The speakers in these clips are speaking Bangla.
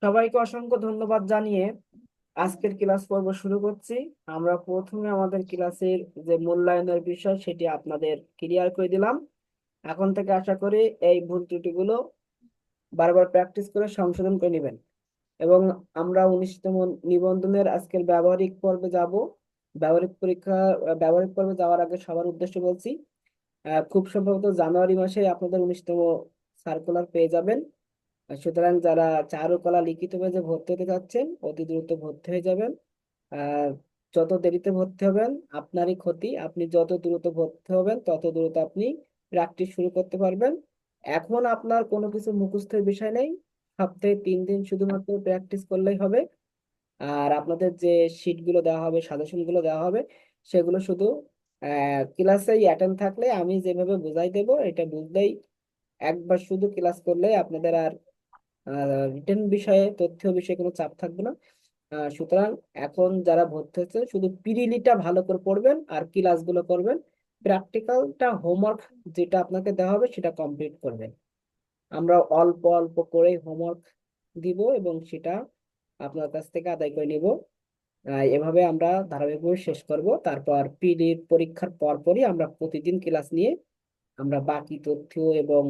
সবাইকে অসংখ্য ধন্যবাদ জানিয়ে আজকের ক্লাস পর্ব শুরু করছি। আমরা প্রথমে আমাদের ক্লাসের যে মূল্যায়নের বিষয় সেটি আপনাদের ক্লিয়ার করে দিলাম। এখন থেকে আশা করি এই ভুল ত্রুটিগুলো বারবার প্র্যাকটিস করে সংশোধন করে নেবেন। এবং আমরা 19তম নিবন্ধনের আজকের ব্যবহারিক পর্বে যাব। ব্যবহারিক পর্বে যাওয়ার আগে সবার উদ্দেশ্যে বলছি, খুব সম্ভবত জানুয়ারি মাসে আপনাদের 19তম সার্কুলার পেয়ে যাবেন। সুতরাং যারা চারুকলা লিখিত পেজে ভর্তি হতে যাচ্ছেন অতি দ্রুত ভর্তি হয়ে যাবেন। আর যত দেরিতে ভর্তি হবেন আপনারই ক্ষতি। আপনি যত দ্রুত ভর্তি হবেন তত দ্রুত আপনি প্র্যাকটিস শুরু করতে পারবেন। এখন আপনার কোনো কিছু মুখস্থের বিষয় নেই। সপ্তাহে 3 দিন শুধুমাত্র প্র্যাকটিস করলেই হবে। আর আপনাদের যে শিট গুলো দেওয়া হবে, সাজেশন গুলো দেওয়া হবে, সেগুলো শুধু ক্লাসেই অ্যাটেন্ড থাকলে আমি যেভাবে বুঝাই দেবো এটা বুঝলেই, একবার শুধু ক্লাস করলেই আপনাদের আর রিটেন বিষয়ে তথ্য বিষয়ে কোনো চাপ থাকবে না। সুতরাং এখন যারা ভর্তি হচ্ছে শুধু পিরিলিটা ভালো করে পড়বেন আর ক্লাসগুলো করবেন। প্র্যাকটিক্যালটা হোমওয়ার্ক যেটা আপনাকে দেওয়া হবে সেটা কমপ্লিট করবেন। আমরা অল্প অল্প করে হোমওয়ার্ক দিব এবং সেটা আপনার কাছ থেকে আদায় করে নিব। এভাবে আমরা ধারাবাহিকভাবে শেষ করব। তারপর পিডির পরীক্ষার পরপরই আমরা প্রতিদিন ক্লাস নিয়ে আমরা বাকি তথ্য এবং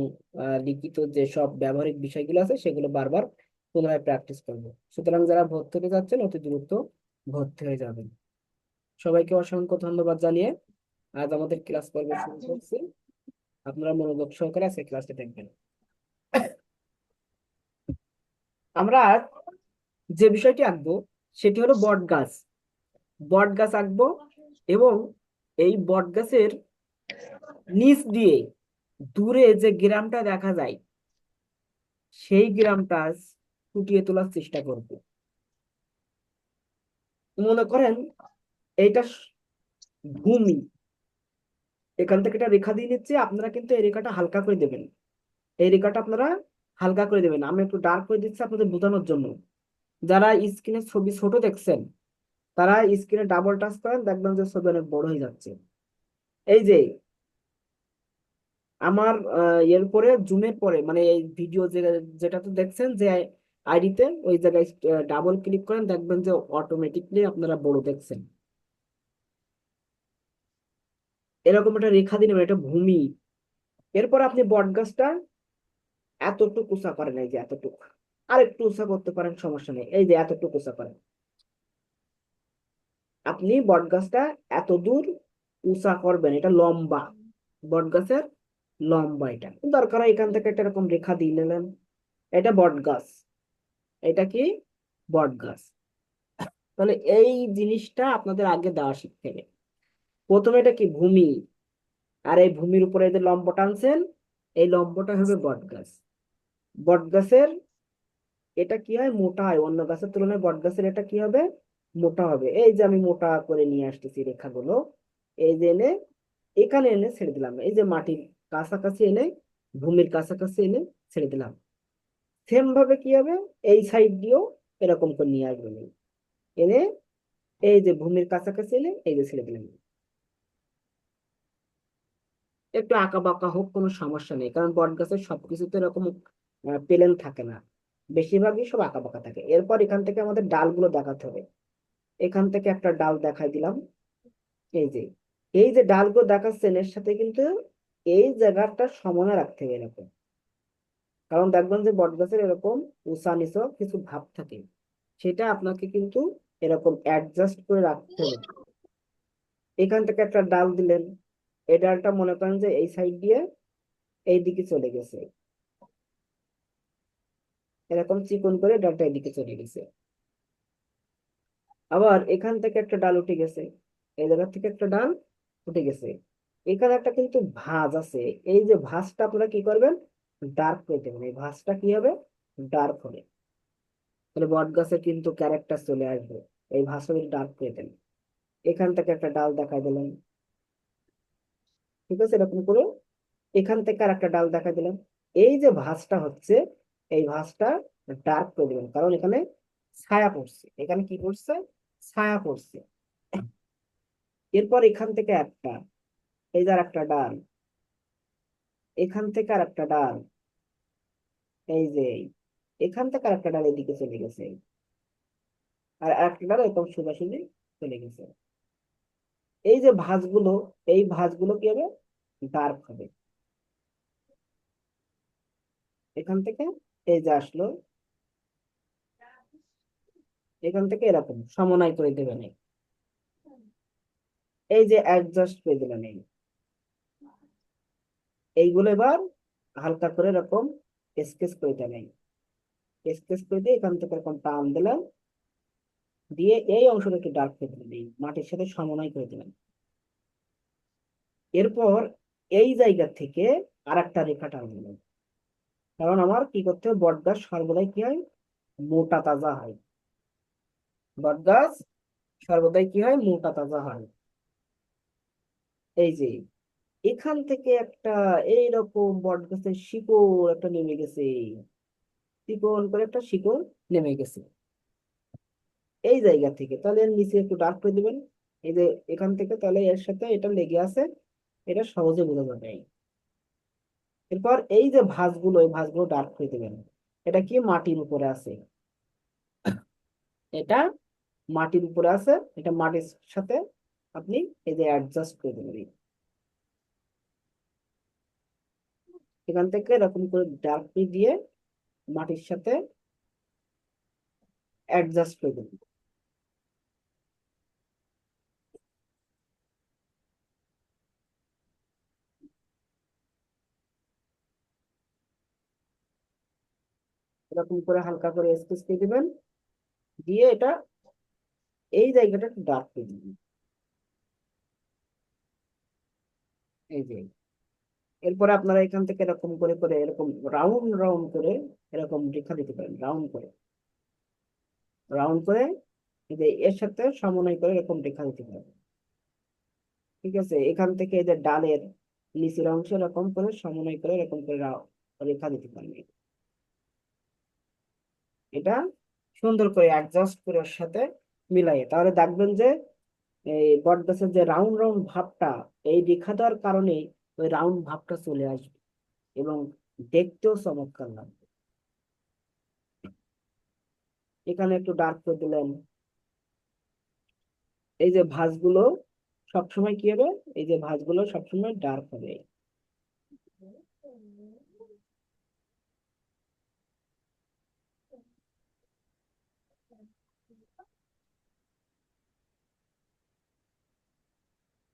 লিখিত যেসব ব্যবহারিক বিষয়গুলো আছে সেগুলো বারবার পুনরায় প্র্যাকটিস করব। সুতরাং যারা ভর্তি হতে যাচ্ছেন অতি দ্রুত ভর্তি হয়ে যাবেন। সবাইকে অসংখ্য ধন্যবাদ জানিয়ে আজ আমাদের ক্লাস পর্ব শুরু করছি। আপনারা মনোযোগ সহকারে আজকে ক্লাসটা দেখবেন। আমরা আজ যে বিষয়টি আঁকবো সেটি হলো বট গাছ। বট গাছ আঁকবো এবং এই বট গাছের নিচ দিয়ে দূরে যে গ্রামটা দেখা যায় সেই গ্রামটা আজ ফুটিয়ে তোলার চেষ্টা করব। মনে করেন এইটা ভূমি। এখান থেকে একটা রেখা দিয়ে নিচ্ছে, আপনারা কিন্তু এই রেখাটা হালকা করে দেবেন। এই রেখাটা আপনারা হালকা করে দেবেন, আমি একটু ডার্ক করে দিচ্ছি আপনাদের বোঝানোর জন্য। যারা স্ক্রিনে ছবি ছোট দেখছেন তারা স্ক্রিনে ডাবল টাচ করেন, দেখবেন যে ছবি অনেক বড় হয়ে যাচ্ছে। এই যে আমার এর পরে জুমের পরে মানে এই ভিডিও যেটা তো দেখছেন যে আইডিতে, ওই জায়গায় ডাবল ক্লিক করেন, দেখবেন যে অটোমেটিকলি আপনারা বড় দেখছেন। এরকম একটা রেখা দিন, এটা ভূমি। এরপর আপনি বট গাছটা এতটুকু উঁচা করেন, এই যে এতটুকু। আর একটু উঁচা করতে পারেন, সমস্যা নেই, এই যে এতটুকু উঁচা করেন। আপনি বট গাছটা এত দূর উঁচা করবেন, এটা লম্বা। বট গাছের লম্বা, এটা দরকার হয় এখান থেকে একটা এরকম রেখা দিয়ে নিলেন। এটা বট গাছ। এটা কি? বট গাছ। তাহলে এই জিনিসটা আপনাদের আগে দেওয়া শিখতে হবে। প্রথমে এটা কি? ভূমি। আর এই ভূমির উপরে যে লম্ব টানছেন, এই লম্বটা হবে বট গাছ। বট গাছের এটা কি হয়? মোটা হয়। অন্য গাছের তুলনায় বট গাছের এটা কি হবে? মোটা হবে। এই যে আমি মোটা করে নিয়ে আসতেছি রেখাগুলো, এই যে এনে এখানে এনে ছেড়ে দিলাম, এই যে মাটির কাছাকাছি এনে, ভূমির কাছাকাছি এনে ছেড়ে দিলাম। সেম ভাবে কি হবে? এই সাইড দিয়েও এরকম করে নিয়ে আসবেন, এনে এই যে ভূমির কাছাকাছি এনে এই যে ছেড়ে দিলাম। একটু আঁকা বাঁকা হোক, কোনো সমস্যা নেই, কারণ বট গাছের সবকিছু তো এরকম প্লেন থাকে না, বেশিরভাগই সব আঁকা বাঁকা থাকে। এরপর এখান থেকে আমাদের ডালগুলো দেখাতে হবে। এখান থেকে একটা ডাল দেখাই দিলাম। এই যে এই যে ডালগুলো দেখাচ্ছেন এর সাথে কিন্তু এই জায়গাটা সমানে রাখতে হবে এরকম। কারণ দেখবেন যে বট গাছের এরকম উঁচা নিচু কিছু ভাব থাকে, সেটা আপনাকে কিন্তু এরকম অ্যাডজাস্ট করে রাখতে হবে। এখান থেকে একটা ডাল দিলেন, এই ডালটা মনে করেন যে এই সাইড দিয়ে এই দিকে চলে গেছে, এরকম চিকন করে ডালটা এদিকে চলে গেছে। আবার এখান থেকে একটা ডাল উঠে গেছে, এই জায়গা থেকে একটা ডাল উঠে গেছে। এখানে একটা কিন্তু ভাঁজ আছে, এই যে ভাঁজটা আপনারা কি করবেন? ডার্ক করে দেবেন। এই ভাঁজটা কি হবে? ডার্ক হবে। তাহলে বট গাছের কিন্তু ক্যারেক্টার চলে আসবে। এই ভাঁজটা যদি ডার্ক করে দেন, এখান থেকে একটা ডাল দেখাই দিলেন, ঠিক আছে, এরকম করে এখান থেকে আর একটা ডাল দেখা দিলাম। এই যে ভাঁজটা হচ্ছে, এই ভাঁজটা ডার্ক করে দিবেন, কারণ এখানে ছায়া পড়ছে। এখানে কি পড়ছে? ছায়া পড়ছে। এরপর এখান থেকে একটা, এই যে আর একটা ডাল, এখান থেকে আর একটা ডাল, এই যে এখান থেকে আরেকটা ডাল এদিকে চলে গেছে, আর আরেকটা ডাল এরকম সোজাসুজি চলে গেছে। এই যে ভাঁজগুলো, এই ভাঁজগুলো কি হবে, ডার্ক হবে। এখান থেকে এই যে আসলো, এখান থেকে এরকম সমন্বয় করে দেবেন। এই যে অ্যাডজাস্ট করে দিলেন, এইগুলো এবার হালকা করে এরকম স্কেচ করে দেবেন। স্কেচ করে দিয়ে এখান থেকে এরকম টান দিলেন, দিয়ে এই অংশটা একটু ডার্ক করে দিলেন, এই মাটির সাথে সমন্বয় করে দিলেন। এরপর এই জায়গা থেকে আর একটা রেখা টান দিলেন, কারণ আমার কি করতে হবে, বট গাছ সর্বদাই কি হয়, মোটা তাজা হয়। বট গাছ সর্বদাই কি হয়, মোটা তাজা হয়। এই যে এখান থেকে একটা এইরকম বট গাছের শিকড় একটা নেমে গেছে, চিকন করে একটা শিকড় নেমে গেছে এই জায়গা থেকে। তাহলে এর নিচে একটু ডার্ক করে দিবেন। এই যে এখান থেকে, তাহলে এর সাথে এটা লেগে আছে, এটা সহজে বোঝা যাবে। এরপর এই যে ভাঁজগুলো, এই ভাঁজগুলো ডার্ক করে দিবেন। এটা কি মাটির উপরে আছে, এটা মাটির উপরে আছে, এটা মাটির সাথে আপনি এই যে অ্যাডজাস্ট করে দেবেন। এখান থেকে এরকম করে ডার্ক দিয়ে মাটির সাথে অ্যাডজাস্ট করে দেবেন। এরকম করে হালকা করে স্কেচ করে দিবেন, দিয়ে এটা এই জায়গাটা একটু ডার্ক করে দিবেন। এই যে এরপরে আপনারা এখান থেকে এরকম করে করে এরকম রাউন্ড রাউন্ড করে এরকম রেখা দিতে পারেন, রাউন্ড করে, রাউন্ড করে এই যে এর সাথে সমন্বয় করে এরকম রেখা দিতে পারেন। ঠিক আছে, এখান থেকে এই যে ডালের নিচের অংশ এরকম করে সমন্বয় করে এরকম করে রেখা দিতে পারেন। এটা সুন্দর করে অ্যাডজাস্ট করে ওর সাথে মিলাই, তাহলে দেখবেন যে এই বট গাছের যে রাউন্ড রাউন্ড ভাবটা, এই রেখা দেওয়ার কারণে ওই রাউন্ড ভাবটা চলে আসবে এবং দেখতেও চমৎকার লাগবে। এখানে একটু ডার্ক করে দিলেন। এই যে ভাঁজগুলো সবসময় কি হবে, এই যে ভাঁজগুলো সবসময় ডার্ক হবে।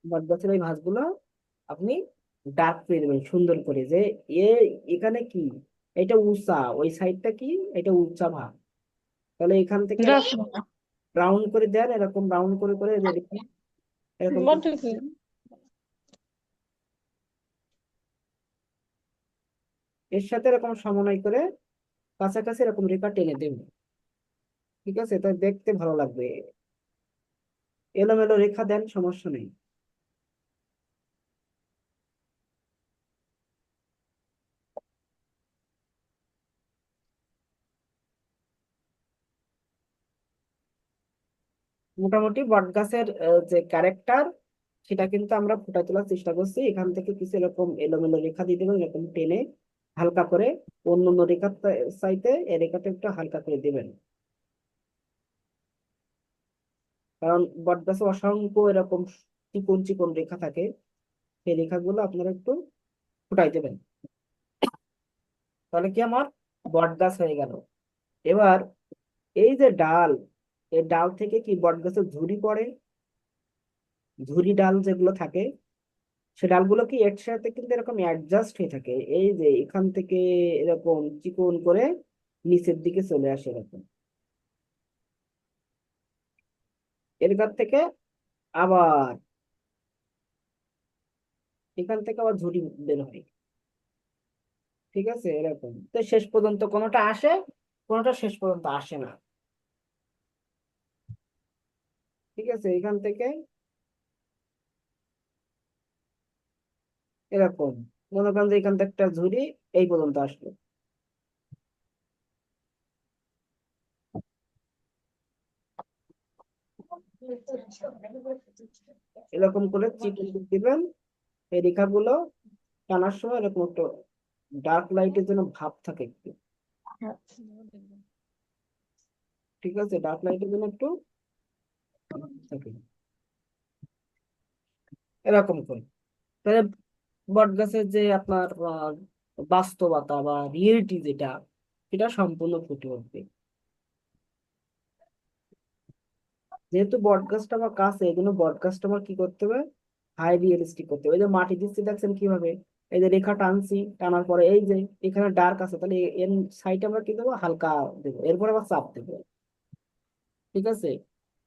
বট গাছের এই ভাঁজগুলো আপনি ডার্ক করে দেবেন সুন্দর করে, যে এ এখানে কি, এটা উঁচা, ওই সাইডটা কি, এটা উঁচা ভাব। তাহলে এখান থেকে রাউন্ড করে দেন, এরকম রাউন্ড করে করে এরকম করে এর সাথে এরকম সমন্বয় করে কাছাকাছি এরকম রেখা টেনে দেবেন। ঠিক আছে, তাই দেখতে ভালো লাগবে। এলোমেলো রেখা দেন, সমস্যা নেই। মোটামুটি বট গাছের যে ক্যারেক্টার, সেটা কিন্তু আমরা ফুটাই তোলার চেষ্টা করছি। এখান থেকে কিছু এরকম এলোমেলো রেখা দিয়ে দেবেন, এরকম টেনে হালকা করে, অন্য অন্য রেখার চাইতে এই রেখাটা একটু হালকা করে দেবেন। কারণ বট গাছে অসংখ্য এরকম চিকন চিকন রেখা থাকে, সেই রেখাগুলো আপনারা একটু ফুটাই দেবেন। তাহলে কি আমার বট গাছ হয়ে গেল। এবার এই যে ডাল, এই ডাল থেকে কি বট গাছের ঝুরি পড়ে, ঝুরি ডাল যেগুলো থাকে, সে ডালগুলো কি একসাথে কিন্তু এরকম অ্যাডজাস্ট হয়ে থাকে। এই যে এখান থেকে এরকম চিকন করে নিচের দিকে চলে আসে এরকম, এরকার থেকে আবার এখান থেকে আবার ঝুরি বের হয়। ঠিক আছে, এরকম তো শেষ পর্যন্ত কোনোটা আসে, কোনোটা শেষ পর্যন্ত আসে না। ঠিক আছে, এখান থেকে এরকম মনে করেন যে এখান থেকে একটা ঝুরি এই পর্যন্ত আসলো, এরকম করে চিকন দিবেন। এই রেখাগুলো টানার সময় এরকম একটু ডার্ক লাইটের জন্য ভাব থাকে একটু, ঠিক আছে, ডার্ক লাইটের জন্য একটু থাকে এরকম করে। তাহলে বট গাছের যে আপনার বাস্তবতা বা রিয়েলিটি যেটা, সেটা সম্পূর্ণ ফুটে উঠবে। যেহেতু বট গাছটা আমার কাছে, এই জন্য বট গাছটা আমার কি করতে হবে, হাই রিয়েলিস্টিক করতে হবে। এই যে মাটি দিচ্ছি দেখছেন কিভাবে, এই যে রেখা টানছি, টানার পরে এই যে এখানে ডার্ক আছে, তাহলে এর সাইডে আমরা কি দেবো, হালকা দেবো, এরপরে আবার চাপ দেবো। ঠিক আছে,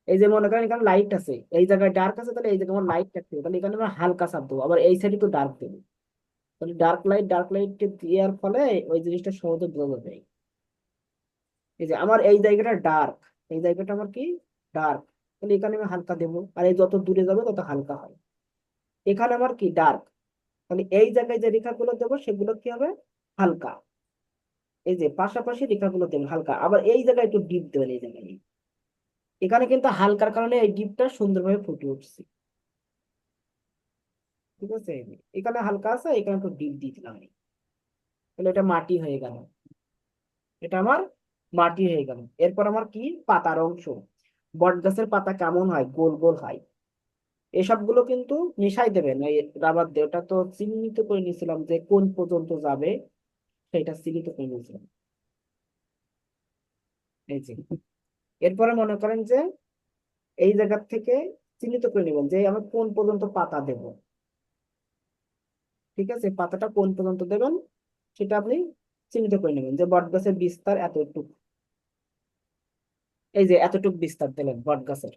এই যে মনে করেন এখানে লাইট আছে, এই জায়গায় ডার্ক আছে, তাহলে এই জায়গায় আমার লাইট থাকতে হবে, তাহলে এখানে আমরা হালকা চাপ দেবো, আবার এই সাইডে তো ডার্ক দেবো। তাহলে ডার্ক লাইট দেওয়ার ফলে ওই জিনিসটা সহজে বোঝা যায়। এই যে আমার এই জায়গাটা ডার্ক, এই জায়গাটা আমার কি ডার্ক, তাহলে এখানে আমি হালকা দেবো, আর এই যত দূরে যাবে তত হালকা হয়। এখানে আমার কি ডার্ক, তাহলে এই জায়গায় যে রেখাগুলো দেবো সেগুলো কি হবে, হালকা। এই যে পাশাপাশি রেখাগুলো দেবেন হালকা, আবার এই জায়গায় একটু ডিপ দেবেন, এই জায়গায় এখানে কিন্তু হালকার কারণে এই ডিপটা সুন্দরভাবে ফুটে উঠছে। ঠিক আছে, এখানে হালকা আছে, এখানে একটু ডিপ দিয়ে দিলাম আমি। তাহলে এটা মাটি হয়ে গেল, এটা আমার মাটি হয়ে গেল। এরপর আমার কি, পাতার অংশ। বট গাছের পাতা কেমন হয়, গোল গোল হয়। এসবগুলো কিন্তু মিশাই দেবেন এই রাবার দিয়ে। ওটা তো চিহ্নিত করে নিয়েছিলাম যে কোন পর্যন্ত যাবে, সেটা চিহ্নিত করে নিয়েছিলাম। এই যে এরপরে মনে করেন যে এই জায়গা থেকে চিহ্নিত করে নেবেন যে আমি কোন পর্যন্ত পাতা দেব। ঠিক আছে, পাতাটা কোন পর্যন্ত দেবেন সেটা আপনি চিহ্নিত করে নেবেন, যে বট গাছের বিস্তার এতটুকু, এই যে এতটুকু বিস্তার দিলেন বট গাছের।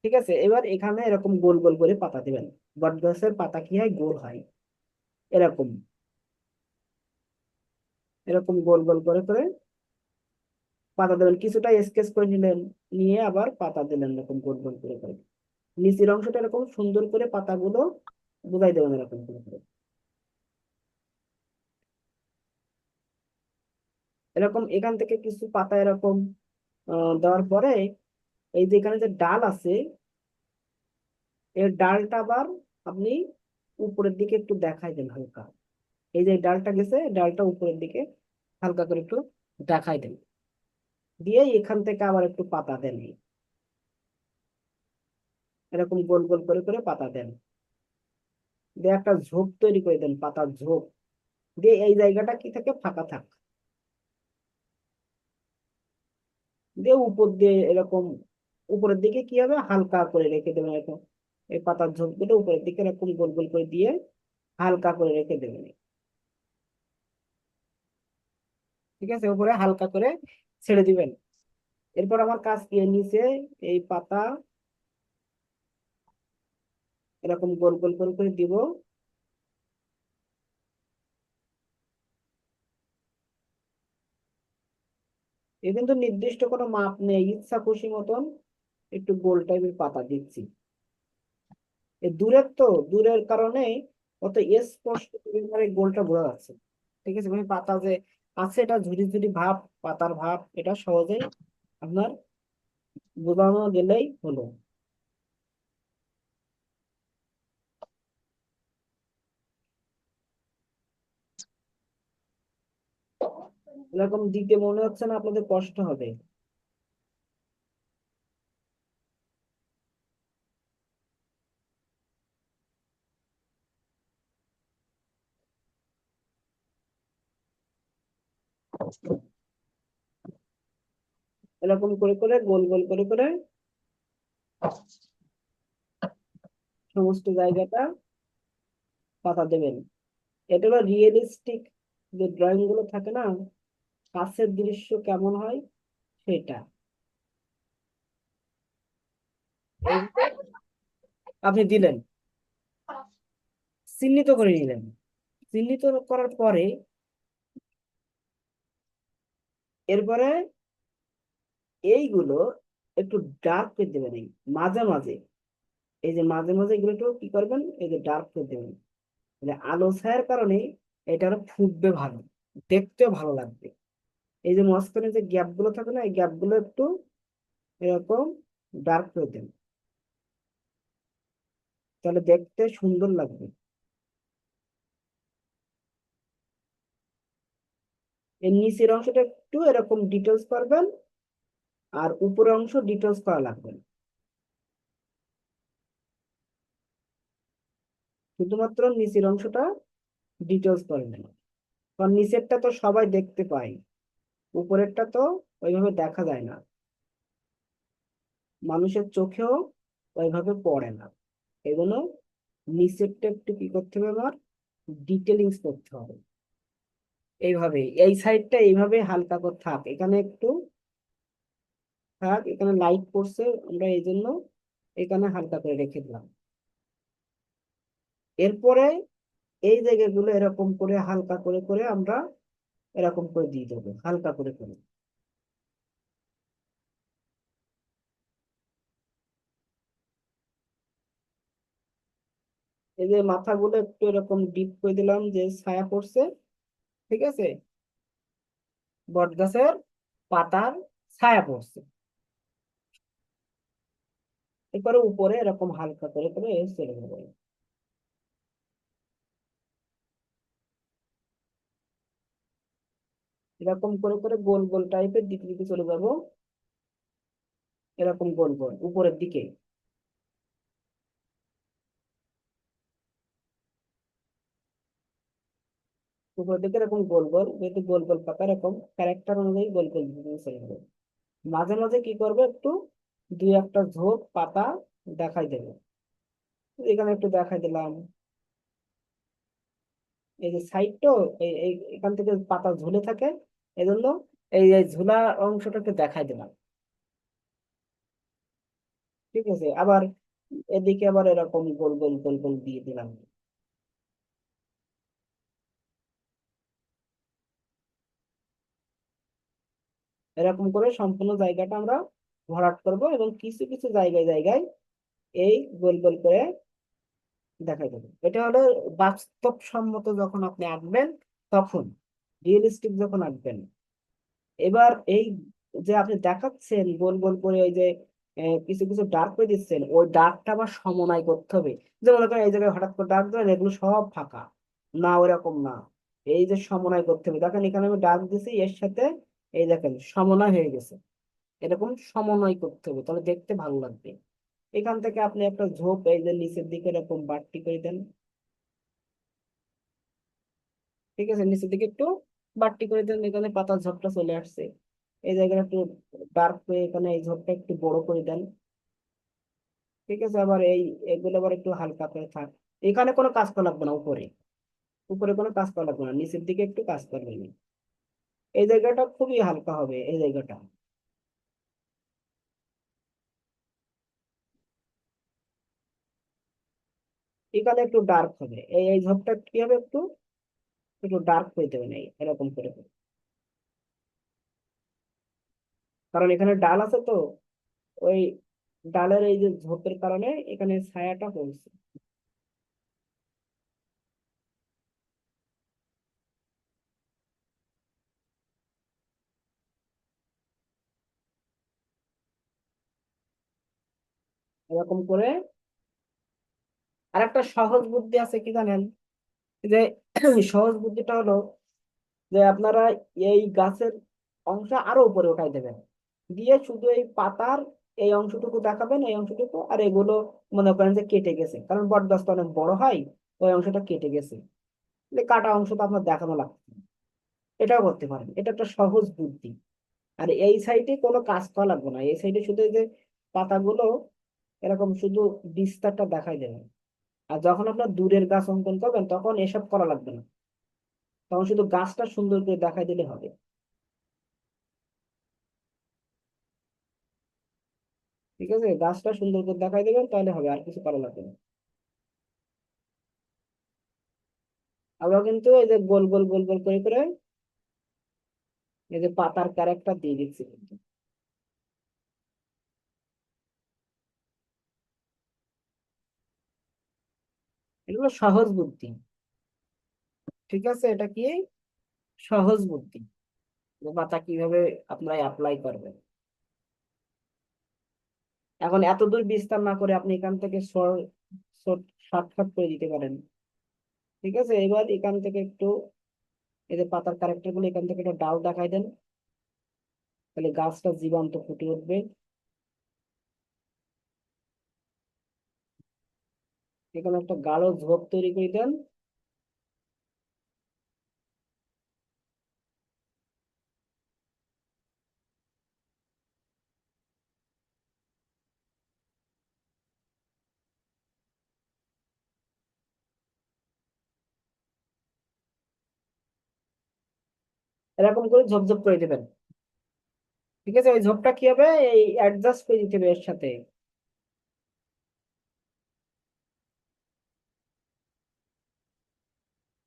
ঠিক আছে, এবার এখানে এরকম গোল গোল করে পাতা দিবেন। বট গাছের পাতা কি হয়, গোল হয় এরকম, এরকম গোল গোল করে করে পাতা দেবেন। কিছুটা স্কেচ করে নিলেন, নিয়ে আবার পাতা দিলেন এরকম গোল গোল করে করে। নিচের অংশটা এরকম সুন্দর করে পাতাগুলো বুঝাই দেবেন এরকম করে করে। এরকম এখান থেকে কিছু পাতা এরকম দেওয়ার পরে এই যে এখানে যে ডাল আছে, এর ডালটা আবার আপনি উপরের দিকে একটু দেখাই দেন হালকা। এই যে ডালটা গেছে, ডালটা উপরের দিকে হালকা করে একটু দেখাই দেন, দিয়ে এখান থেকে আবার একটু পাতা দেন, এরকম গোল গোল করে করে পাতা দেন, দিয়ে একটা ঝোপ তৈরি করে দেন, পাতার ঝোপ। দিয়ে এই জায়গাটা কি থাকে, ফাঁকা থাক, দিয়ে উপর দিয়ে এরকম উপরের দিকে কি হবে, হালকা করে রেখে দেবেন এরকম। এই পাতার ঝোপগুলো উপরের দিকে এরকম গোল গোল করে দিয়ে হালকা করে রেখে দেবেন। ঠিক আছে, উপরে হালকা করে ছেড়ে দিবেন। এরপর আমার কাজ কি, নিচে এই পাতা এরকম গোল গোল গোল করে দিব। এ কিন্তু নির্দিষ্ট কোনো মাপ নেই, ইচ্ছা খুশি মতন একটু গোল টাইপের পাতা দিচ্ছি। এই দূরের তো, দূরের কারণে অত স্পষ্ট পরিমাণে গোলটা বোঝা যাচ্ছে। ঠিক আছে, মানে পাতা যে আছে, এটা ঝুরি ঝুরি ভাব, পাতার ভাব, এটা সহজেই আপনার বোঝানো গেলেই হলো। এরকম দিতে মনে হচ্ছে না আপনাদের কষ্ট হবে? এরকম করে করে গোল গোল করে করে সমস্ত জায়গাটা পাতা দেবেন। এটা হলো রিয়েলিস্টিক যে ড্রয়িং গুলো থাকে না, কাছের দৃশ্য কেমন হয় সেটা। এই আপনি দিলেন, চিহ্নিত করে নিলেন। চিহ্নিত করার পরে এরপরে এইগুলো একটু ডার্ক করে দেবেন, এই মাঝে মাঝে, এই যে মাঝে মাঝে এগুলো একটু কি করবেন, এই যে ডার্ক করে দেবেন। মানে আলো ছায়ার কারণে এটা আরো ফুটবে ভালো, দেখতেও ভালো লাগবে। এই যে মাঝখানে যে গ্যাপ গুলো থাকে না, এই গ্যাপ গুলো একটু এরকম ডার্ক করে দেন, তাহলে দেখতে সুন্দর লাগবে। এই নিচের অংশটা একটু এরকম ডিটেলস করবেন, আর উপরের অংশ ডিটেলস করা লাগবে না। শুধুমাত্র নিচের অংশটা ডিটেলস করবেন, কারণ নিচেরটা তো সবাই দেখতে পায়, উপরেরটা তো ওইভাবে দেখা যায় না, মানুষের চোখেও ওইভাবে পড়ে না। এজন্য নিচেরটা একটু কি করতে হবে, আমার ডিটেলিংস করতে হবে। এইভাবে এই সাইডটা এইভাবে হালকা করে থাক, এখানে একটু থাক, এখানে লাইট পড়ছে আমরা এই জন্য এখানে হালকা করে রেখে দিলাম। এরপরে এই জায়গাগুলো এরকম করে হালকা করে করে আমরা এরকম করে দিয়ে দেবো, হালকা করে করে। এই যে মাথাগুলো একটু এরকম ডিপ করে দিলাম, যে ছায়া পড়ছে, ঠিক আছে, বট গাছের পাতার ছায়া পড়ছে। এরপরে উপরে এরকম হালকা করে করে চলে যাবে। এরকম করে করে গোল গোল টাইপের দিকে দিকে চলে যাব, এরকম গোল গোল উপরের দিকে। উপরের দিকে এরকম গোল গোল, যেহেতু গোল গোল পাতা এরকম ক্যারেক্টার অনুযায়ী গোল গোল দিকে চলে যাবে। মাঝে মাঝে কি করবে, একটু দুই একটা ঝোপ পাতা দেখাই দেবে। এখানে একটু দেখাই দিলাম, এই যে সাইড তো, এখান থেকে পাতা ঝুলে থাকে, এজন্য এই এই ঝুলা অংশটাকে দেখাই দিলাম। ঠিক আছে, আবার এদিকে আবার এরকম গোল গোল গোল গোল দিয়ে দিলাম। এরকম করে সম্পূর্ণ জায়গাটা আমরা ভরাট করব, এবং কিছু কিছু জায়গায় জায়গায় এই গোল গোল করে দেখাই দেবো। এটা হলো বাস্তবসম্মত যখন আপনি আঁকবেন, তখন রিয়েলিস্টিক যখন আঁকবেন। এবার এই যে আপনি দেখাচ্ছেন গোল গোল করে, ওই যে কিছু কিছু ডার্ক করে দিচ্ছেন, ওই ডার্কটা আবার সমন্বয় করতে হবে। যে মনে করেন এই জায়গায় হঠাৎ করে ডার্ক দেবেন, এগুলো সব ফাঁকা, না ওরকম না। এই যে সমন্বয় করতে হবে, দেখেন এখানে আমি ডার্ক দিছি, এর সাথে এই দেখেন সমন্বয় হয়ে গেছে। এরকম সমন্বয় করতে হবে, তাহলে দেখতে ভালো লাগবে। এখান থেকে আপনি একটা ঝোপ এই যে নিচের দিকে এরকম বাড়তি করে দেন। ঠিক আছে, নিচের দিকে একটু বাড়তি করে দেন, এখানে পাতার ঝোপটা চলে আসছে। এই জায়গাটা একটু ডার্ক হয়ে এখানে এই ঝোপটা একটু বড় করে দেন। ঠিক আছে, আবার এগুলো আবার একটু হালকা করে থাক। এখানে কোনো কাজ করা লাগবে না, উপরে উপরে কোনো কাজ করা লাগবে না, নিচের দিকে একটু কাজ করবেন। এই জায়গাটা খুবই হালকা হবে, এই জায়গাটা এখানে একটু ডার্ক হবে, এই এই ঝোপটা কি হবে, একটু একটু ডার্ক হয়ে দেবেন, এই এরকম করে করে। কারণ এখানে ডাল আছে তো, ওই ডালের এই যে ঝোপের কারণে এখানে ছায়াটা পড়ছে। এরকম করে। আর একটা সহজ বুদ্ধি আছে কি জানেন, যে সহজ বুদ্ধিটা হলো যে আপনারা এই গাছের অংশ আরো উপরে উঠাই দেবেন, দিয়ে শুধু এই পাতার এই অংশটুকু দেখাবেন, এই অংশটুকু, আর এগুলো মনে করেন যে কেটে গেছে, কারণ বট গাছটা অনেক বড় হয়, ওই অংশটা কেটে গেছে, এই কাটা অংশটা আপনার দেখানো লাগবে। এটাও করতে পারেন, এটা একটা সহজ বুদ্ধি। আর এই সাইডে কোনো কাজ করা লাগবে না, এই সাইডে শুধু এই যে পাতাগুলো এরকম শুধু বিস্তারটা দেখাই দেবেন। আর যখন আপনার দূরের গাছ অঙ্কন করবেন, তখন এসব করা লাগবে না, তখন শুধু গাছটা সুন্দর করে দেখাই দিলে হবে। ঠিক আছে, গাছটা সুন্দর করে দেখাই দেবেন, তাহলে হবে, আর কিছু করা লাগবে না। আমরা কিন্তু এই যে গোল গোল গোল গোল করে করে এই যে পাতার ক্যারেক্টার দিয়ে দিচ্ছি কিন্তু। এগুলো সহজ বুদ্ধি। ঠিক আছে, এটা কি সহজ বুদ্ধি, যে পাতা কিভাবে আপনারা অ্যাপ্লাই করবেন। এখন এত দূর বিস্তার না করে আপনি এখান থেকে শর্টকাট করে দিতে পারেন। ঠিক আছে, এবার এখান থেকে একটু এই যে পাতার ক্যারেক্টার গুলো এখান থেকে একটা ডাল দেখাই দেন, তাহলে গাছটা জীবন্ত ফুটে উঠবে। এখানে একটা গাঢ় ঝোপ তৈরি করে দেন। এরকম করে ঝোপ করে দেবেন। ঠিক আছে, ওই ঝোপটা কি হবে, এই অ্যাডজাস্ট করে দিতে হবে এর সাথে।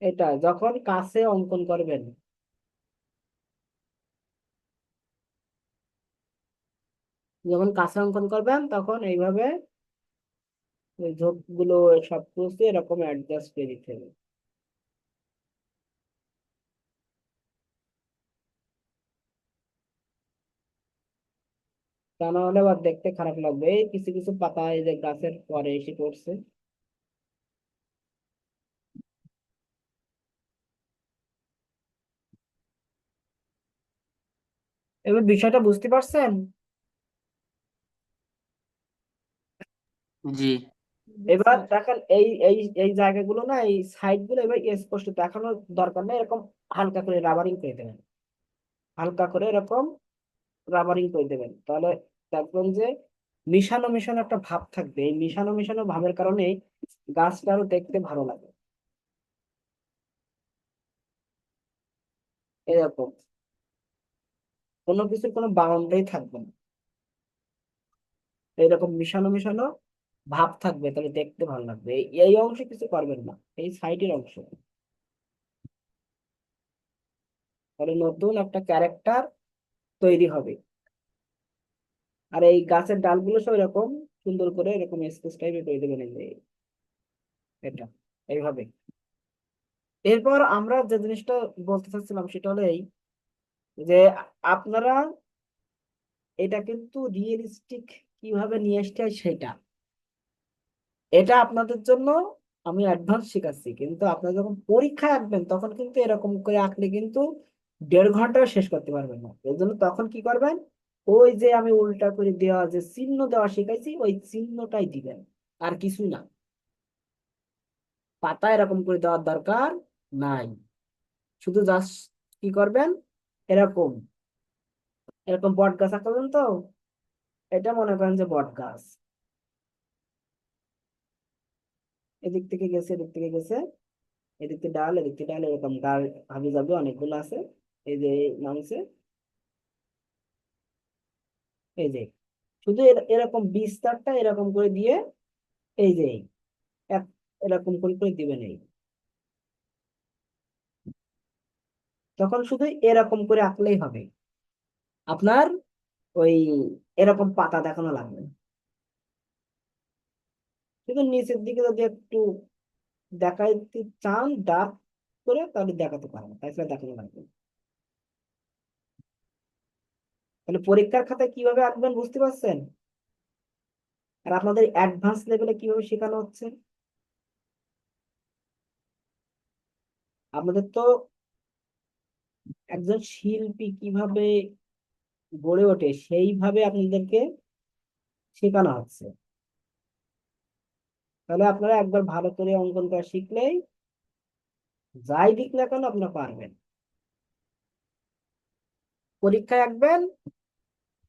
এটা যখন কাছে অঙ্কন করবেন, যখন কাছে অঙ্কন করবেন তখন এইভাবে ওই ঝোপ গুলো সব কিছু এরকম অ্যাডজাস্ট করে দিতে হবে। তা না হলে আবার দেখতে খারাপ লাগবে। এই কিছু কিছু পাতা এই যে গাছের পরে এসে পড়ছে। এবার বিষয়টা বুঝতে পারছেন? জি। এবার দেখেন এই এই এই জায়গাগুলো না, এই সাইড গুলো এবার স্পষ্ট দেখানোর দরকার নেই, এরকম হালকা করে রাবারিং করে দেবেন। হালকা করে এরকম রাবারিং করে দেবেন, তাহলে দেখবেন যে মিশানো মিশানো একটা ভাব থাকবে। এই মিশানো মিশানো ভাবের কারণে গাছটা আরো দেখতে ভালো লাগে। এরকম কোনো কিছুর কোনো বাউন্ডারি থাকবে না, এরকম মিশানো মিশানো ভাব থাকবে, তাহলে দেখতে ভালো লাগবে। এই অংশে কিছু করবেন না, এই সাইডের অংশ, তাহলে নতুন একটা ক্যারেক্টার তৈরি হবে। আর এই গাছের ডালগুলো সব এরকম সুন্দর করে এরকম স্কেচ টাইপের করে দেবেন, এই যে এটা এইভাবে। এরপর আমরা যে জিনিসটা বলতে চাচ্ছিলাম সেটা হলো এই, যে আপনারা এটা কিন্তু রিয়েলিস্টিক কিভাবে নিয়ে আসতে হয় সেটা, এটা আপনাদের জন্য আমি অ্যাডভান্স শেখাচ্ছি। কিন্তু আপনারা যখন পরীক্ষায় আঁকবেন তখন কিন্তু এরকম করে আঁকলে কিন্তু 1.5 ঘন্টা শেষ করতে পারবেন না। এর জন্য তখন কি করবেন, ওই যে আমি উল্টা করে দেওয়া যে চিহ্ন দেওয়া শিখাইছি ওই চিহ্নটাই দিবেন, আর কিছু না। পাতা এরকম করে দেওয়ার দরকার নাই। শুধু জাস্ট কি করবেন, এরকম এরকম বট গাছ আঁকালেন তো, এটা মনে করেন যে বট গাছ এদিক থেকে গেছে, এদিক থেকে গেছে, এদিক থেকে ডাল, এদিক থেকে ডাল, এরকম ডাল হাবি যাবে অনেকগুলো আছে। এই যে নামছে, এই যে শুধু এরকম বিস্তারটা এরকম করে দিয়ে, এই যে এক- এরকম করে করে দিবেন এই, তখন শুধু এরকম করে আঁকলেই হবে। আপনার ওই এরকম পাতা দেখানো লাগবে না। শুধু নিচের দিকে যদি একটু দেখাইতে চান ডার্ক করে, তাহলে দেখাতে পারেন, তাছাড়া দেখানো লাগবে না। তাহলে পরীক্ষার খাতায় কিভাবে আঁকবেন বুঝতে পারছেন? আর আপনাদের অ্যাডভান্স লেভেলে কিভাবে শেখানো হচ্ছে, আপনাদের তো একজন শিল্পী কিভাবে গড়ে ওঠে সেইভাবে আপনাদেরকে শেখানো হচ্ছে। তাহলে আপনারা একবার ভালো করে অঙ্কন করা শিখলেই যাই দিক না কেন আপনারা পারবেন। পরীক্ষায় আঁকবেন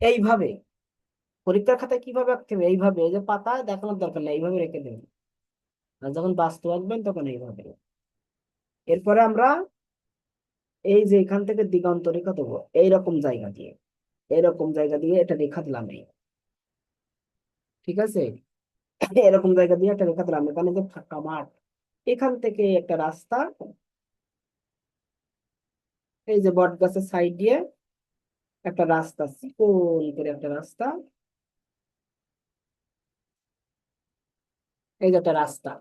এইভাবে, পরীক্ষার খাতায় কিভাবে আঁকতে হবে এইভাবে, এই যে পাতায় দেখানোর দরকার নেই, এইভাবে রেখে দেবেন। আর যখন বাস্তব আঁকবেন তখন এইভাবে। এরপরে আমরা এই যে এখান থেকে দিগন্ত রেখা দেবো এইরকম জায়গা দিয়ে, এরকম জায়গা দিয়ে এটা রেখা দিলাম এই, ঠিক আছে। এরকম জায়গা দিয়ে একটা রেখা দিলাম, এখানে যে ফাঁকা মাঠ, এখান থেকে একটা রাস্তা, এই যে বট গাছের সাইড দিয়ে একটা রাস্তা, চিকন করে একটা রাস্তা, এই যে একটা রাস্তা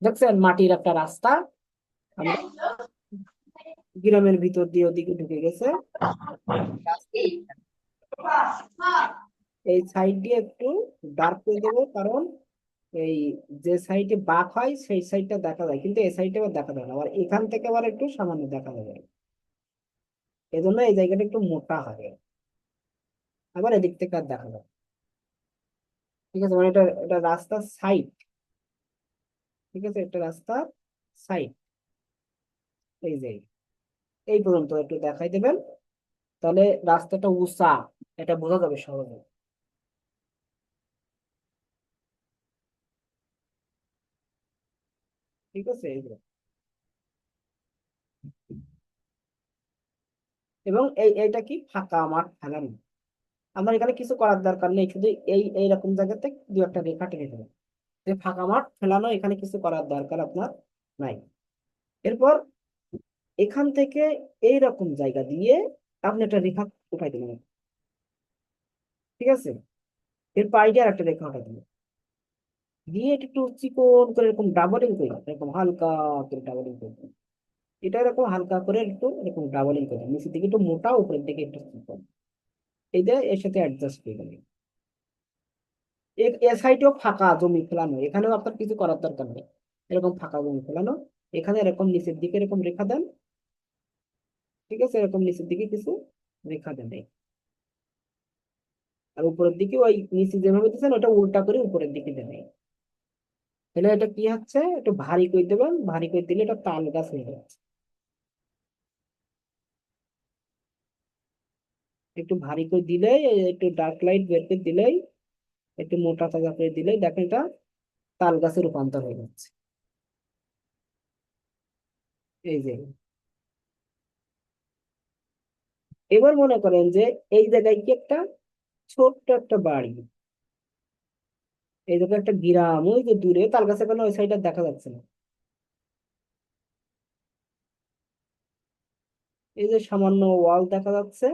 দেখছেন, মাটির একটা রাস্তা আমরা গ্রামের ভিতর দিয়ে ওদিকে ঢুকে গেছে। এই সাইড দিয়ে একটু ডার্ক করে দেবো, কারণ এই যে সাইডে বাঁক হয় সেই সাইডটা দেখা যায়, কিন্তু এই সাইডে আবার দেখা যায় না, আবার এখান থেকে আবার একটু সামান্য দেখা যাবে। এজন্য এই জায়গাটা একটু মোটা হয়। আবার এদিক থেকে আর দেখা যায়। ঠিক আছে, মানে এটা এটা রাস্তার সাইড। ঠিক আছে, এটা রাস্তার সাইড। এই যে এই পর্যন্ত একটু দেখাই দেবেন, তাহলে রাস্তাটা উঁচা, এটা বোঝা যাবে সহজে। ঠিক আছে, এই যে। এবং এইটা কি ফাঁকা মাঠ ফেলানো। আমার এখানে কিছু করার দরকার নেই, শুধু এইরকম জায়গাতে দু একটা রেখা টেনে দেবেন। যে ফাঁকা মাঠ ফেলানো, এখানে কিছু করার দরকার আপনার নাই। এরপর এখান থেকে এইরকম জায়গা দিয়ে আপনি একটা রেখা উঠাই দেবেন। ঠিক আছে, এর পাইডে আর একটা রেখা উঠাই দেবেন, দিয়ে এটা একটু চিকন করে এরকম ডাবলিং করে, এরকম হালকা করে ডাবলিং করে দিন। এটা এরকম হালকা করে একটু এরকম ডাবলিং করে দিন। নিচের দিকে একটু মোটা, উপরের দিকে একটু চিকন। এইটা এর সাথে অ্যাডজাস্ট করে দেবেন। এ সাইডেও ফাঁকা জমি ফেলানো, এখানেও আপনার কিছু করার দরকার নেই। এরকম ফাঁকা জমি ফেলানো, এখানে এরকম নিচের দিকে এরকম রেখা দেন। ঠিক আছে, এরকম নিচের দিকে কিছু রেখা দেন এই। আর উপরের দিকে ওই নিচে যেভাবে দিচ্ছেন ওটা উল্টা করে উপরের দিকে দেন এই। তাহলে এটা কি হচ্ছে, একটু ভারী করে দেবেন, ভারী করে দিলে এটা তাল গাছ হয়ে যাচ্ছে। একটু ভারী করে দিলেই, একটু ডার্ক লাইট বের করে দিলেই, একটু মোটা তাজা করে দিলেই দেখেন এটা তাল গাছে রূপান্তর হয়ে যাচ্ছে। এই যে, এবার মনে করেন যে এই জায়গায় কি একটা ছোট্ট একটা বাড়ি, এই জায়গায় একটা গ্রাম, ওই যে দূরে তাল গাছে কোনো ওই সাইডে দেখা যাচ্ছে না। এই যে সামান্য ওয়াল দেখা যাচ্ছে।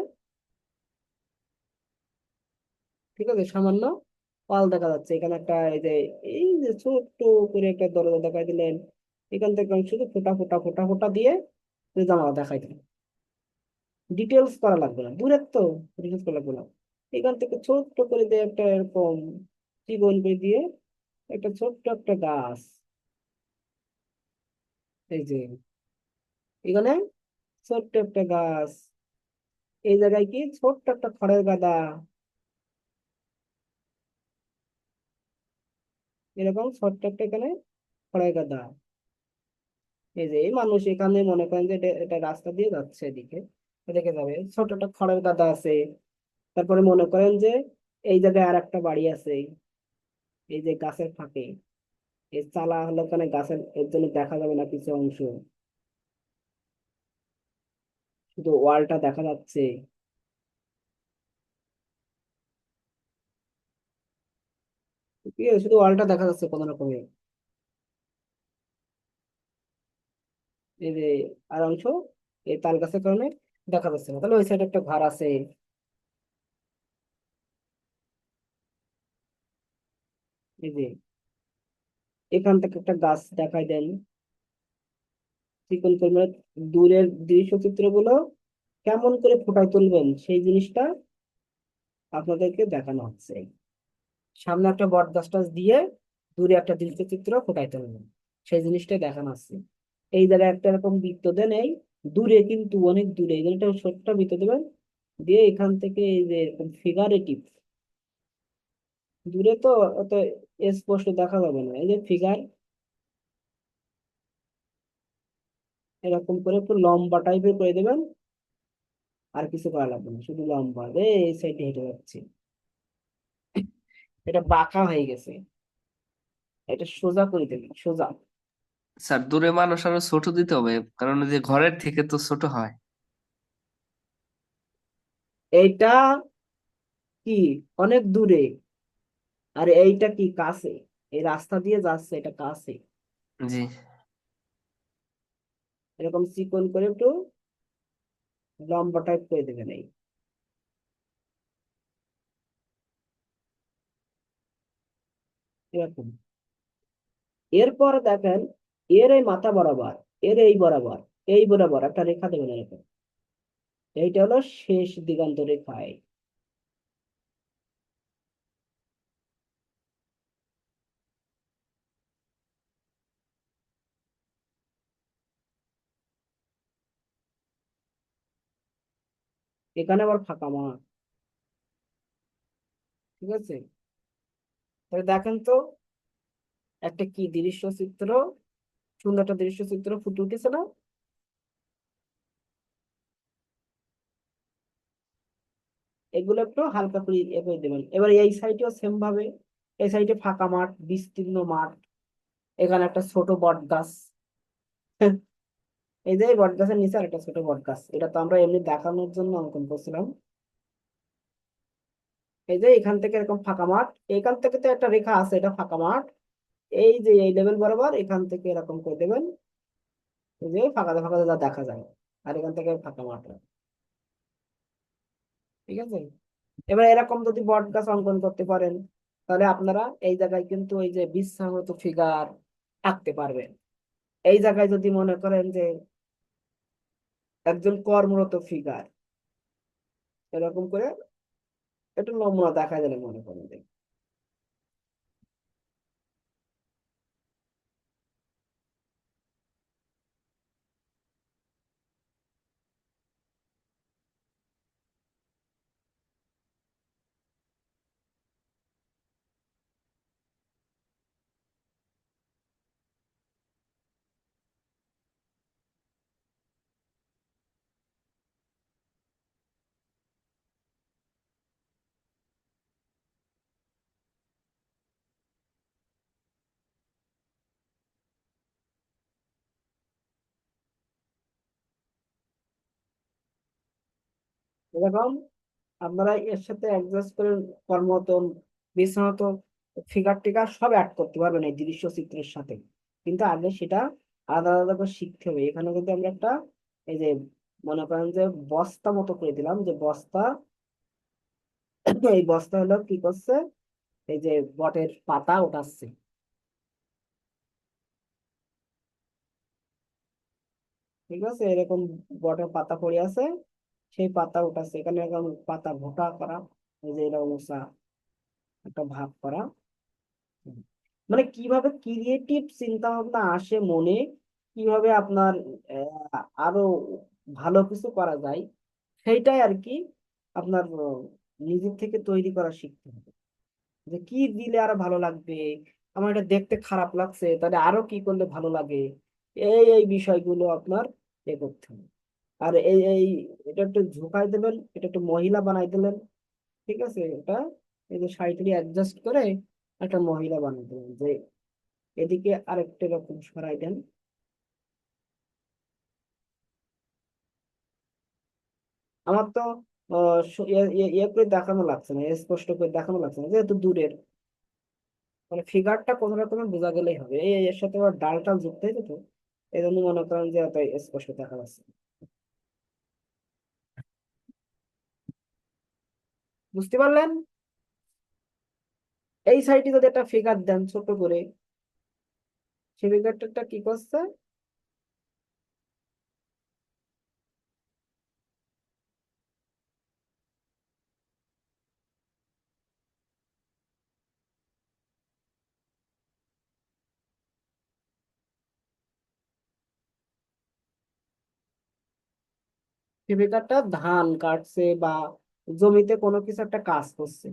ঠিক আছে, সামান্য ওয়াল দেখা যাচ্ছে এখানে একটা, এই যে এই যে ছোট্ট করে একটা দরজা দেখাই দিলেন। এখান থেকে আমি শুধু ফোটা ফোটা ফোটা ফোটা দিয়ে জানালা দেখাই দিলাম। ডিটেলস করা লাগবে না, দূরের তো ডিটেলস করা লাগবে না। এখান থেকে ছোট্ট করে দিয়ে একটা এরকম চিকন করে দিয়ে একটা ছোট্ট একটা গাছ। এই যে এখানে ছোট্ট একটা গাছ, এই জায়গায় কি ছোট্ট একটা খড়ের গাদা, এরকম ছোট্ট একটা এখানে খড়ের গাদা। এই যে এই মানুষ এখানে মনে করেন যে এটা রাস্তা দিয়ে যাচ্ছে এদিকে, এদিকে যাবে, ছোট একটা খড়ের গাদা আছে। তারপরে মনে করেন যে এই জায়গায় আর একটা বাড়ি আছে, এই যে গাছের ফাঁকে। এই চালা হলো ওখানে গাছের, এর জন্য দেখা যাবে না কিছু অংশ, শুধু ওয়ালটা দেখা যাচ্ছে। ঠিক আছে, শুধু ওয়ালটা দেখা যাচ্ছে কোনো রকমে। এই যে আর অংশ এই তাল গাছের কারণে দেখা যাচ্ছে না। তাহলে ওই সাইডে একটা ঘর আছে। এই যে এখান থেকে একটা গাছ দেখাই দেন চিকন করে, মানে দূরের দৃশ্য চিত্রগুলো কেমন করে ফুটাই তুলবেন সেই জিনিসটা আপনাদেরকে দেখানো হচ্ছে। সামনে একটা বট গাছ টাছ দিয়ে দূরে একটা দৃশ্যচিত্র ফুটাই তুলবেন, সেই জিনিসটা দেখানো হচ্ছে। এই জায়গায় একটা এরকম বৃত্ত দেন, এই দূরে কিন্তু অনেক দূরে এই একটা ছোট্ট বৃত্ত দেবেন, দিয়ে এখান থেকে এই যে এরকম ফিগারেটিভ, দূরে তো অত স্পষ্ট দেখা যাবে না, এই যে ফিগার, এরকম করে একটু লম্বা টাইপের করে দেবেন। আর কিছু করা লাগবে না, শুধু লম্বা এই সাইডে হেঁটে যাচ্ছে। এটা বাঁকা হয়ে গেছে, এটা সোজা করে দেবেন, সোজা। স্যার দূরে মানুষ আরো ছোট দিতে হবে, কারণ ওই যে ঘরের থেকে তো ছোট হয়। এইটা কি অনেক দূরে, আর এইটা কি কাছে, এই রাস্তা দিয়ে যাচ্ছে, এটা কাছে। জি। এরকম চিকন করে একটু লম্বা টাইপ করে দেবেন এই, এরকম। এরপর দেখেন এর এই মাথা বরাবর, এর এই বরাবর, এই বরাবর একটা রেখা দেবেন এরকম। এইটা হলো শেষ দিগন্ত রেখা এই। এখানে আবার ফাঁকা মাঠ। ঠিক আছে, তাহলে দেখেন তো একটা কি দৃশ্য চিত্র, সুন্দর একটা দৃশ্য চিত্র ফুটে উঠেছে না? এগুলো একটু হালকা করে ইয়ে করে দেবেন। এবার এই সাইডেও সেম ভাবে, এই সাইডে ফাঁকা মাঠ, বিস্তীর্ণ মাঠ, এখানে একটা ছোট বট গাছ। এই যে এই বট গাছের নিচে আর একটা ছোট বট গাছ, এটা তো আমরা এমনি দেখানোর জন্য অঙ্কন করছিলাম। এই যে এখান থেকে এরকম ফাঁকা মাঠ, এখান থেকে তো একটা রেখা আছে, এটা ফাঁকা মাঠ। এই যে এই লেভেল বরাবর এখান থেকে এরকম করে দেবেন, এই যে ফাঁকা ফাঁকা যা দেখা যায়, আর এখান থেকে ফাঁকা মাঠ। ঠিক আছে, এবার এরকম যদি বট গাছ অঙ্কন করতে পারেন, তাহলে আপনারা এই জায়গায় কিন্তু এই যে বিশ্রামত ফিগার আঁকতে পারবেন। এই জায়গায় যদি মনে করেন যে একজন কর্মরত ফিগার, এরকম করে একটু নমুনা দেখা গেলে মনে করেন যে, এরকম আপনারা এর সাথে অ্যাডজাস্ট করে কর্মরত, বিশ্রামত ফিগার টিগার সব অ্যাড করতে পারবেন এই দৃশ্য চিত্রের সাথে। কিন্তু আগে সেটা আলাদা আলাদা করে শিখতে হবে। এখানে কিন্তু আমরা একটা এই যে মনে করেন যে বস্তা মতো করে দিলাম, যে বস্তা, এই বস্তা হলো কি করছে, এই যে বটের পাতা উঠাচ্ছে। ঠিক আছে, এরকম বটের পাতা পড়ে আছে, সেই পাতা উঠাচ্ছে, এখানে এরকম পাতা ভোটা করা, এই যে এরকম একটা ভাগ করা। মানে কিভাবে ক্রিয়েটিভ চিন্তা ভাবনা আসে মনে, কিভাবে আপনার আরো ভালো কিছু করা যায়, সেইটাই আর কি আপনার নিজের থেকে তৈরি করা শিখতে হবে। যে কি দিলে আরো ভালো লাগবে, আমার এটা দেখতে খারাপ লাগছে, তাহলে আরো কি করলে ভালো লাগে, এই বিষয়গুলো আপনার এ করতে হবে। আর এই এটা একটু ঝুঁকাই দেবেন, এটা একটু মহিলা বানাই দিলেন। ঠিক আছে, এটা এই যে সাইডে অ্যাডজাস্ট করে একটা মহিলা বানাই দিলেন, যে এদিকে আরেকটা রকম সরাই দেন। আমার তো ইয়ে করে দেখানো লাগছে না, স্পষ্ট করে দেখানো লাগছে না, যেহেতু দূরের, মানে ফিগারটা কোনো রকমের বোঝা গেলেই হবে। এর সাথে আবার ডাল টাল যুক্ত হয়েছে তো, এই জন্য মনে করেন যে এত স্পষ্ট দেখা যাচ্ছে না। বুঝতে পারলেন? এই সাইডে যদি একটা ফিগার দেন ছোট করে, সেই ফিগারটা কি করছে, সেই ফিগারটা ধান কাটছে বা জমিতে কোনো কিছু একটা কাজ করছে।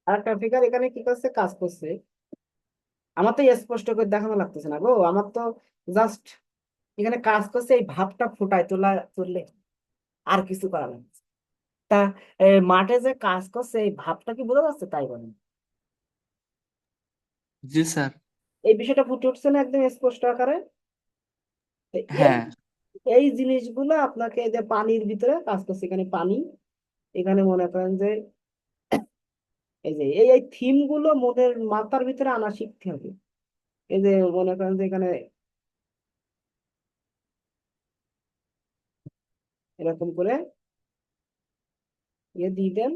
আর একটা ফিগার এখানে কি করছে, কাজ করছে। আমার তো স্পষ্ট করে দেখানো লাগতেছে না গো, আমার তো জাস্ট এখানে কাজ করছে, এই ভাবটা ফুটায় তুললে আর কিছু করা লাগছে। তা মাঠে যে কাজ করছে এই ভাবটা কি বোঝা যাচ্ছে, তাই বলেন? জি স্যার। এই বিষয়টা ফুটে উঠছে না একদম স্পষ্ট আকারে? তো এই হ্যাঁ। এই জিনিসগুলো আপনাকে, এই যে পানির ভিতরে কাজ করছে, এখানে পানি, এখানে মনে করেন যে এই যে এই থিম গুলো মনের মাথার ভিতরে আনা শিখতে হবে। এই যে মনে করেন যে এখানে এরকম করে দিয়ে দেন।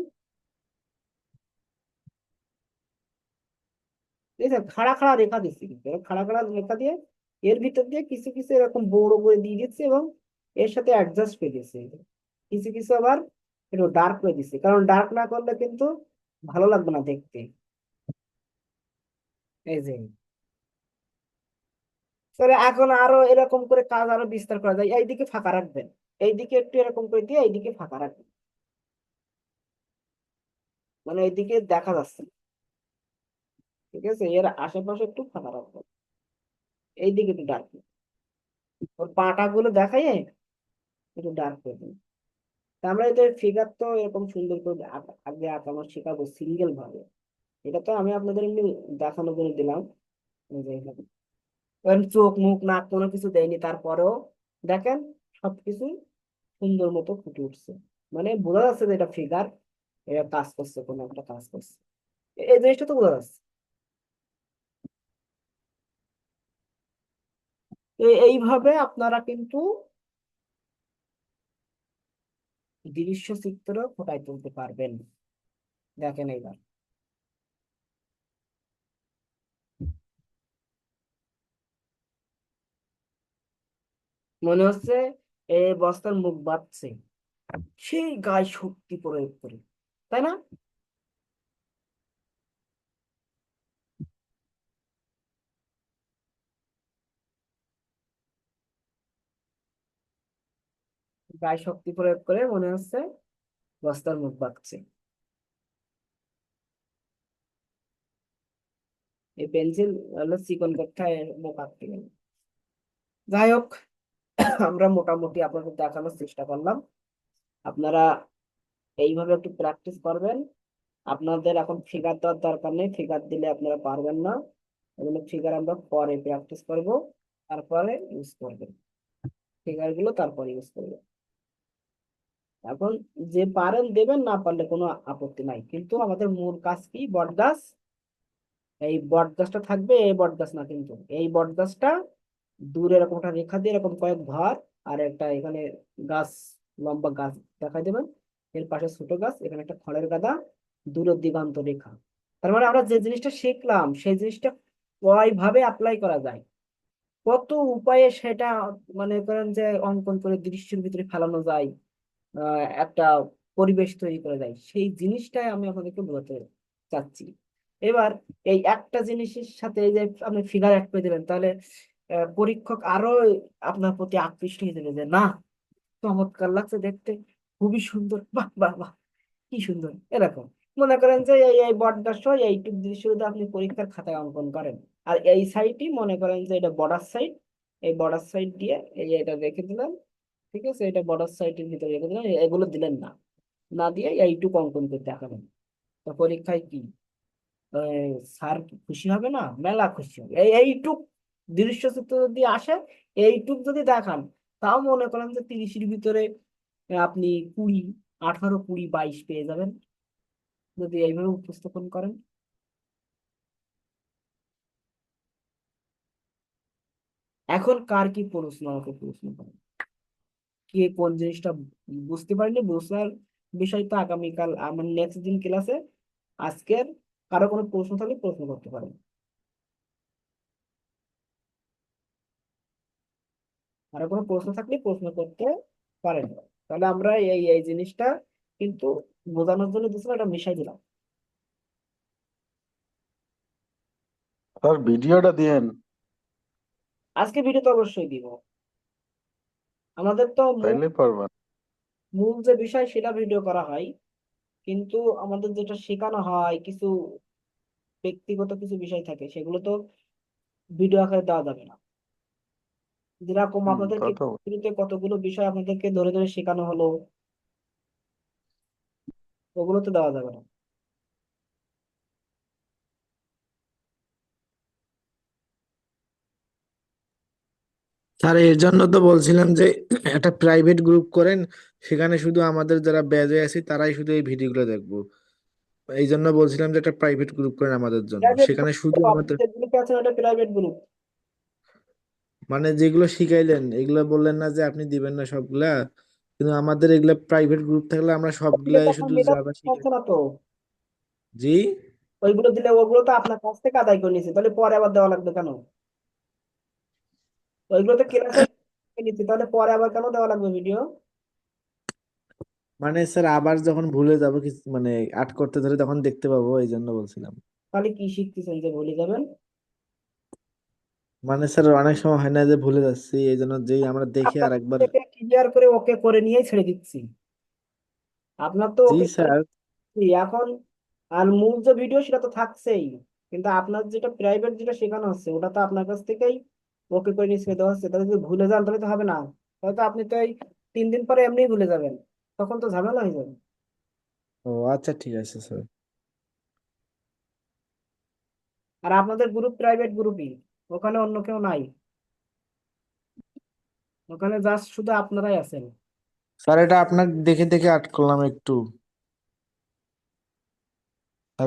ঠিক আছে, খাড়া খাড়া রেখা দিচ্ছি, কিন্তু এরকম খাড়া খাড়া রেখা দিয়ে এর ভিতর দিয়ে কিছু কিছু এরকম বড় করে দিয়ে দিচ্ছি, এবং এর সাথে অ্যাডজাস্ট করে দিচ্ছি। কিছু কিছু আবার একটু ডার্ক করে দিচ্ছি, কারণ ডার্ক না করলে কিন্তু ভালো লাগবে না দেখতে। এই যে তাহলে এখন আরো এরকম করে কাজ আরো বিস্তার করা যায়, এইদিকে ফাঁকা রাখবেন, এইদিকে একটু এরকম করে দিয়ে এইদিকে ফাঁকা রাখবেন, মানে এইদিকে দেখা যাচ্ছে না। ঠিক আছে, এর আশেপাশে একটু ফাঁকা রাখবেন, এইদিকে একটু ডার্ক, ওর পাটা গুলো দেখাই একটু ডার্ক করে দিন। তা আমরা এটা ফিগার তো এরকম সুন্দর করে আগে আঁকানো শেখাবো সিঙ্গেল ভাবে। এটা তো আমি আপনাদের এমনি দেখানোর জন্য দিলাম। এই যে এখানে কারণ চোখ মুখ নাক কোনো কিছু দেয়নি, তারপরেও দেখেন সবকিছু সুন্দর মতো ফুটে উঠছে, মানে বোঝা যাচ্ছে যে এটা ফিগার, এটা কাজ করছে, কোনো একটা কাজ করছে, এই জিনিসটা তো বোঝা যাচ্ছে। এইভাবে আপনারা কিন্তু দৃশ্য চিত্র ফুটাই তুলতে পারবেন। দেখেন এইবার মনে হচ্ছে এই বস্তার মুখ বাঁধছে, সেই গায়ে শক্তি প্রয়োগ করে, তাই না? গায়ে শক্তি প্রয়োগ করে মনে হচ্ছে বস্তার মুখ বাঁধছে। এই পেন্সিল হলো চিকন করতে হয়, মুখ আঁকতে গেলে। যাই হোক, আমরা মোটামুটি আপনাদের দেখানোর চেষ্টা করলাম। আপনারা এইভাবে একটু প্র্যাকটিস করবেন। আপনাদের এখন ফিগার দেওয়ার দরকার নেই, ফিগার দিলে আপনারা পারবেন না, এগুলো ফিগার আমরা পরে প্র্যাকটিস করব, তারপরে ইউজ করবেন, ফিগার গুলো তারপরে ইউজ করবেন। এখন যে পারেন দেবেন, না পারলে কোনো আপত্তি নাই, কিন্তু আমাদের মূল কাজ কি, বট গাছ, এই বট গাছটা থাকবে, এই বট গাছ না, কিন্তু এই বট গাছটা দূরে এরকম একটা রেখা দিয়ে এরকম কয়েক ঘর, আর একটা এখানে গাছ, লম্বা গাছ দেখাই দেবেন, এর পাশে ছোট গাছ, এখানে একটা খড়ের গাদা, দূরের দিগন্ত রেখা। তার মানে আমরা যে জিনিসটা শিখলাম সেই জিনিসটা কয়ভাবে অ্যাপ্লাই করা যায়, কত উপায়ে সেটা মানে করেন যে অঙ্কন করে দৃশ্যের ভিতরে ফেলানো যায়, একটা পরিবেশ তৈরি করা যায়, সেই জিনিসটাই আমি আপনাদেরকে বোঝাতে চাচ্ছি। এবার এই একটা জিনিসের সাথে এই যে আপনি ফিগার অ্যাড করে দিলেন, তাহলে পরীক্ষক আরো আপনার প্রতি আকৃষ্ট হয়ে যাবে, যে না, চমৎকার লাগছে দেখতে, খুবই সুন্দর, বাহ বাহ বাহ, কি সুন্দর, এরকম। মনে করেন যে এই এই বটগাছ এইটুক দৃশ্য যদি আপনি পরীক্ষার খাতায় অঙ্কন করেন, আর এই সাইডই মনে করেন যে এটা বর্ডার সাইড, এই বর্ডার সাইড দিয়ে এই যে এটা রেখে দিলেন। ঠিক আছে, এটা বর্ডার সাইডের ভিতরে রেখে দিলেন, এগুলো দিলেন না, না দিয়ে এইটুকু অঙ্কন করে দেখাবেন, তো পরীক্ষায় কি স্যার কি খুশি হবে না? মেলা খুশি হবে। এইটুক দৃশ্যচিত্র যদি আসে, এইটুক যদি দেখান, তাও মনে করেন যে 30-এর ভিতরে আপনি 20, 18, 20, 22 পেয়ে যাবেন, যদি এইভাবে উপস্থাপন করেন। এখন কার কি প্রশ্ন, আমাকে প্রশ্ন করেন, কে কোন জিনিসটা বুঝতে পারেনি, বুঝার বিষয় তো আগামীকাল আমার নেক্সট দিন ক্লাসে, আজকের কারো কোনো প্রশ্ন থাকলে প্রশ্ন করতে পারেন, কারো কোনো প্রশ্ন থাকলে প্রশ্ন করতে পারেন। তাহলে আমরা এই এই জিনিসটা কিন্তু বোঝানোর জন্য দুসরা একটা মিশাই দিলাম। স্যার ভিডিওটা দিয়েন, আজকে ভিডিও তো অবশ্যই দিব, আমাদের তো মূল তাইলে পারবেন। মূল যে বিষয় সেটা ভিডিও করা হয়, কিন্তু আমাদের যেটা শেখানো হয় কিছু ব্যক্তিগত কিছু বিষয় থাকে, সেগুলো তো ভিডিও আকারে দেওয়া যাবে না। যেরকম তা আপনাদেরকে তো শুরুতে কতগুলো বিষয় আপনাদেরকে ধরে ধরে শেখানো হলো, ওগুলো তো দেওয়া যাবে না। স্যার এর জন্য তো বলছিলাম যে একটা প্রাইভেট গ্রুপ করেন, সেখানে শুধু আমাদের যারা ব্যাচে আছি তারাই শুধু এই ভিডিওগুলো দেখবো। এই জন্য বলছিলাম যে একটা প্রাইভেট গ্রুপ করেন আমাদের জন্য, প্রাইভেট সেখানে শুধু গ্রুপ, আমাদের যে গ্রুপ আছে ওটা প্রাইভেট গ্রুপ। মানে যেগুলো শিখাইলেন এগুলো বললেন না যে আপনি দিবেন না সবগুলা, কিন্তু আমাদের এগুলা প্রাইভেট গ্রুপ থাকলে আমরা দিলে সবগুলাই তখন শুধু মেটা জাভা শিখে। হচ্ছে না তো, জি ওইগুলো দিলে ওগুলো তো আপনার কাছ থেকে আদায় করে নিয়েছে, তাহলে পরে আবার দেওয়া লাগবে কেন? ওইগুলো তো ক্লাসে নিচ্ছি, তাহলে পরে আবার কেন দেওয়া লাগবে ভিডিও? মানে স্যার আবার যখন ভুলে যাবো কিছু মানে আর্ট করতে ধরে তখন দেখতে পাবো এই জন্য বলছিলাম। তাহলে কি শিখতেছেন যে ভুলে যাবেন? মানে স্যার অনেক সময় হয় না যে ভুলে যাচ্ছি এই জন্য যেই আমরা দেখে আপনার আর একবার। ক্লিয়ার করে ওকে করে নিয়েই ছেড়ে দিচ্ছি, আপনার তো জি ওকে করে স্যার। দিচ্ছি এখন। আর মূল যে ভিডিও সেটা তো থাকছেই, কিন্তু আপনার যেটা প্রাইভেট যেটা শেখানো হচ্ছে ওটা তো আপনার কাছ থেকেই ওকে করে নিয়ে ছেড়ে দেওয়া হচ্ছে। তাহলে যদি ভুলে যান তাহলে তো হবে না, তাহলে তো আপনি তো এই 3 দিন পরে এমনিই ভুলে যাবেন, তখন তো ঝামেলা হয়ে যাবে। ও আচ্ছা ঠিক আছে স্যার। আর আপনাদের গ্রুপ প্রাইভেট গ্রুপই, ওখানে অন্য কেউ নাই, ওখানে জাস্ট শুধু আপনারাই আছেন। স্যার এটা আপনার দেখে দেখে আর্ট করলাম একটু।